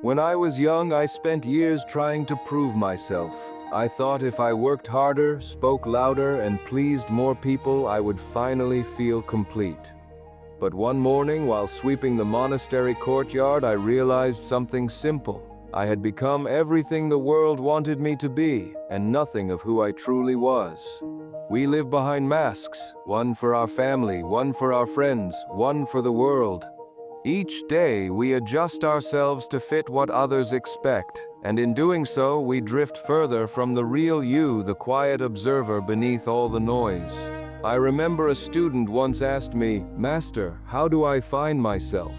When I was young, I spent years trying to prove myself. I thought if I worked harder, spoke louder, and pleased more people, I would finally feel complete. But one morning, while sweeping the monastery courtyard, I realized something simple. I had become everything the world wanted me to be, and nothing of who I truly was. We live behind masks, one for our family, one for our friends, one for the world. Each day, we adjust ourselves to fit what others expect, and in doing so, we drift further from the real you, the quiet observer beneath all the noise. I remember a student once asked me, "Master, how do I find myself?"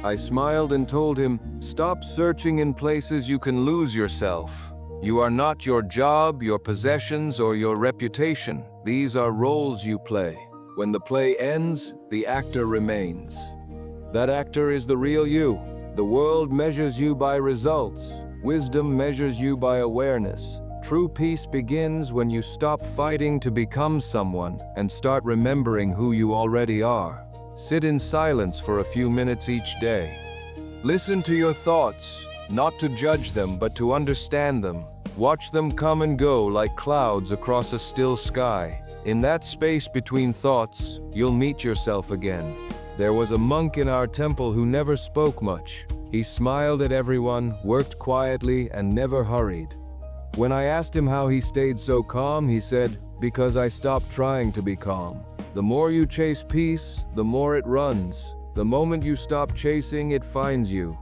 I smiled and told him, "Stop searching in places you can lose yourself. You are not your job, your possessions, or your reputation. These are roles you play. When the play ends, the actor remains. That actor is the real you. The world measures you by results. Wisdom measures you by awareness. True peace begins when you stop fighting to become someone and start remembering who you already are. Sit in silence for a few minutes each day. Listen to your thoughts, not to judge them, but to understand them. Watch them come and go like clouds across a still sky. In that space between thoughts, you'll meet yourself again." There was a monk in our temple who never spoke much. He smiled at everyone, worked quietly, and never hurried. When I asked him how he stayed so calm, he said, "Because I stopped trying to be calm." The more you chase peace, the more it runs. The moment you stop chasing, it finds you.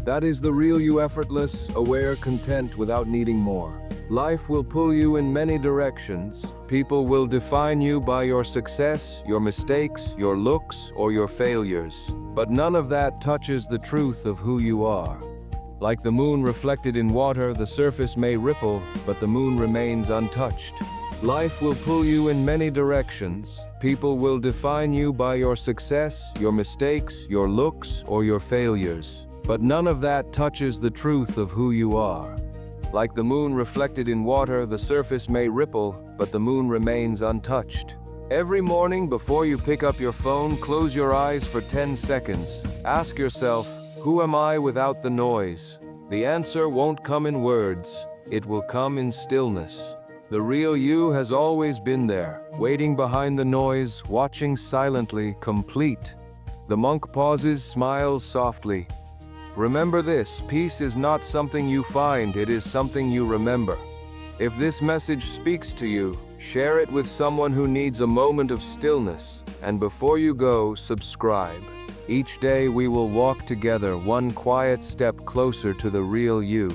That is the real you, effortless, aware, content without needing more. Life will pull you in many directions. People will define you by your success, your mistakes, your looks, or your failures. But none of that touches the truth of who you are. Like the moon reflected in water, the surface may ripple, but the moon remains untouched. Life will pull you in many directions. People will define you by your success, your mistakes, your looks, or your failures. But none of that touches the truth of who you are. Like the moon reflected in water, the surface may ripple, but the moon remains untouched. Every morning before you pick up your phone, close your eyes for 10 seconds. Ask yourself, who am I without the noise? The answer won't come in words. It will come in stillness. The real you has always been there, waiting behind the noise, watching silently, complete. The monk pauses, smiles softly. Remember this, peace is not something you find, it is something you remember. If this message speaks to you, share it with someone who needs a moment of stillness. And before you go, subscribe. Each day we will walk together, one quiet step closer to the real you.